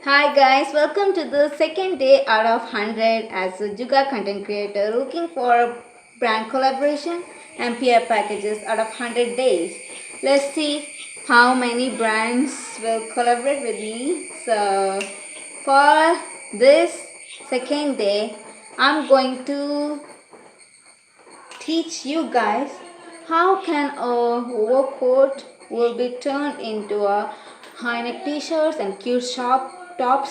Hi guys, welcome to the second day out of 100 as a Jugaad content creator looking for brand collaboration and PR packages out of 100 days. Let's see how many brands will collaborate with me. So for this second day, I'm going to teach you guys how can a overcoat will be turned into a high neck t-shirts and cute shop tops.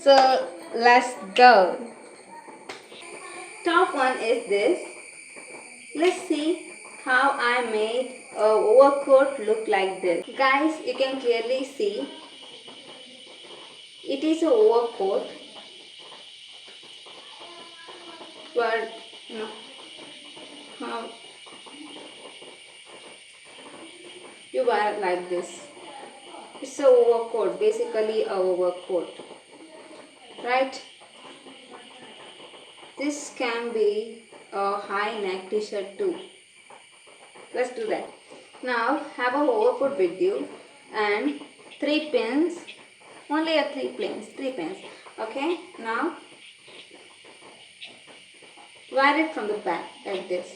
So let's go. Top one is this. Let's see how I made a overcoat look like this. Guys, you can clearly see it is a overcoat, but you know how you wear it like this. It's a overcoat, basically a overcoat, right? This can be a high neck t-shirt too. Let's do that. Now have a overcoat with you and three pins. Only a three pins. Okay. Now wear it from the back like this.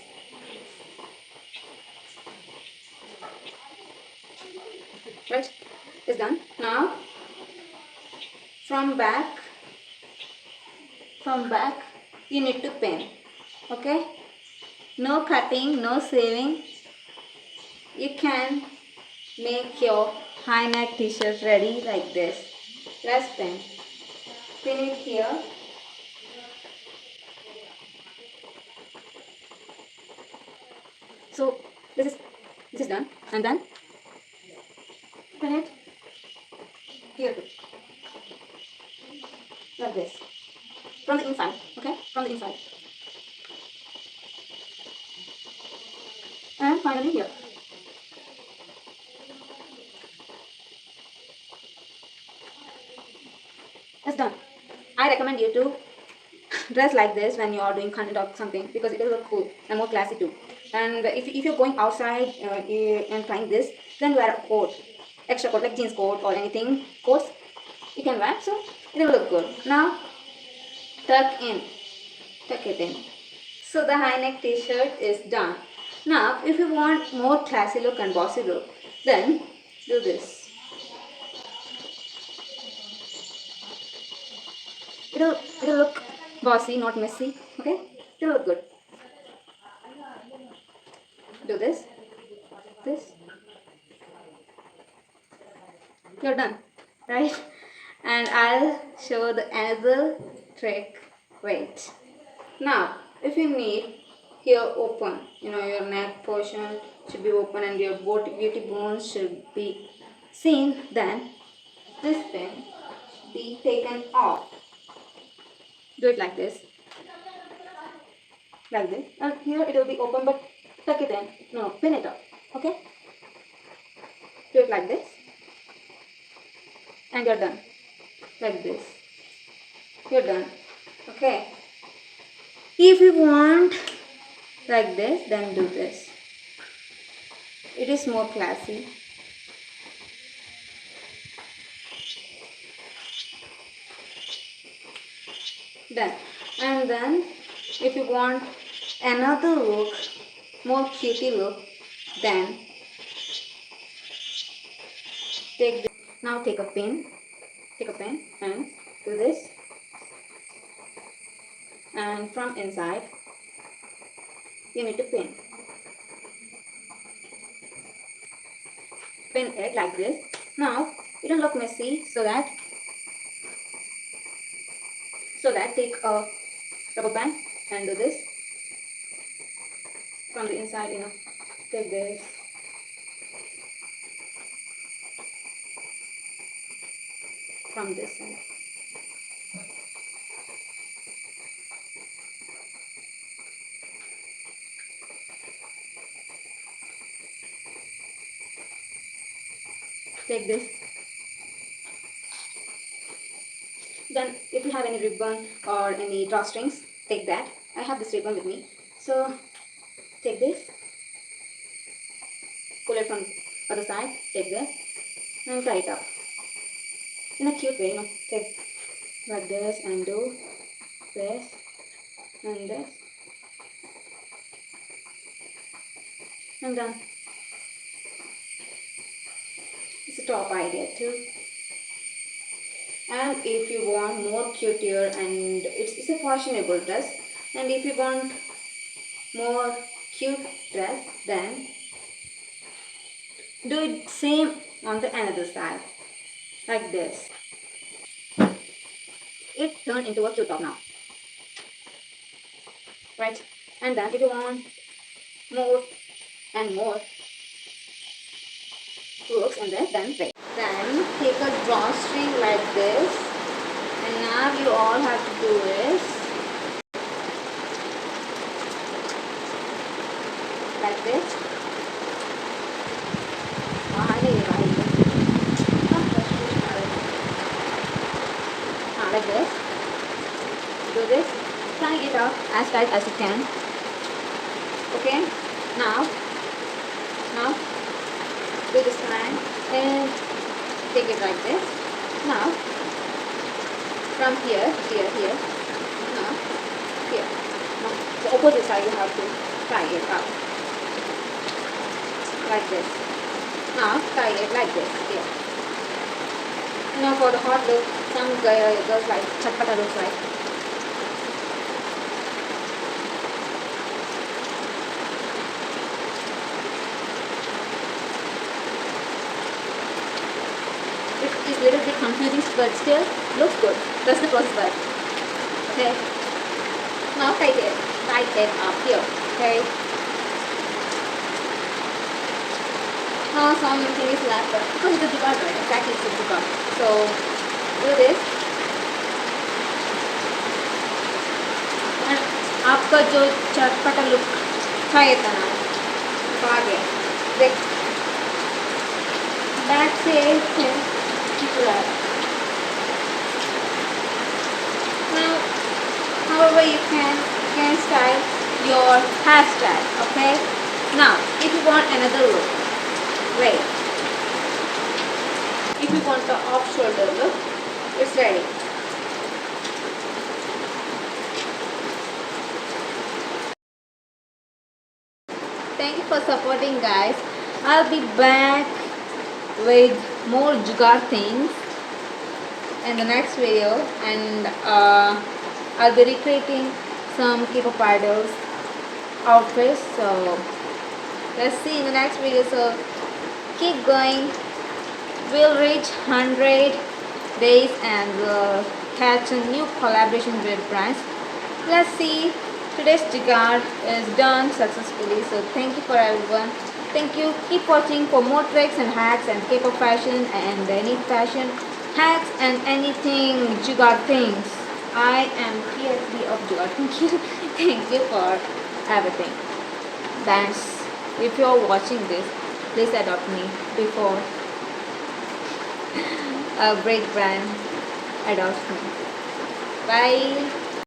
Right? It's done. Now from back, you need to pin. Okay. No cutting, no saving. You can make your high neck t-shirt ready like this. Let's pin. Pin it here. So this is done, and then pin it here too, like this, from the inside. Okay, from the inside, and finally here. It's done. I recommend you to dress like this when you are doing content or something because it will look cool and more classy too. And if you're going outside and trying this, then wear a coat, extra coat like jeans coat or anything coats you can wear, so it will look good. Now tuck in, tuck it in. So the high neck t-shirt is done. Now if you want more classy look and bossy look, then do this. It'll look bossy, not messy. Okay? It'll look good. Do this. You're done, right? And I'll show the another trick. Wait. Now, if you need here open, your neck portion should be open and your beauty bones should be seen, then this pin be taken off. Do it like this, and here it will be open, but tuck it in. No, pin it up. Okay? Do it like this, and you're done. Like this, you're done. Okay? If you want like this, then do this. It is more classy. Done. And then if you want another look, more cutie look, then take a pen and do this, and from inside you need to pin it like this. Now it don't look messy, so that take a rubber band and do this from the inside, take this, from this side. Take this. Then if you have any ribbon or any drawstrings, take that. I have this ribbon with me, so take this, pull it from other side, take this, and tie it up. in a cute way, take like this and do this and this and done. It's a top idea too. And if you want more cutier and it's a fashionable dress, and if you want more cute dress, then do it same on the another side like this. It turned into a cute top now, right? And then if you want more and more hooks and then wait. Then take a drawstring like this, and now you all have to do is like this. Like this. Do this. Tie it up as tight as you can. Okay. Now do this line and take it like this. Now from here. Now here. Now the opposite side you have to tie it up like this. Now tie it like this here. Now for the hot look, some girls like chatpata looks like. It's a little bit confusing, but still looks good. That's the first part. Okay. Now tie it up here. Okay. Now something is left, because it's a Jugaad, right? Exactly, it's a Jugaad. So do this. And आपका जो चटपटा look था ये था ना, तो आ गया. देख. Back से now, however you can style your hairstyle. Okay. Now, if you want another look, wait. If you want the off-shoulder look, it's ready. Thank you for supporting, guys. I'll be back with more Jugaad things in the next video, and I'll be recreating some K-pop idols outfits. So let's see in the next video. So keep going. We'll reach 100 days and we'll catch a new collaboration with brands. Let's see. Today's Jugaad is done successfully. So thank you for everyone. Thank you. Keep watching for more tricks and hacks and K-pop fashion and any fashion hacks and anything Jugaad things. I am PhD of Jugaad. Thank you. Thank you for everything. Thanks. If you're watching this, please adopt me before a great brand adopts me. Bye.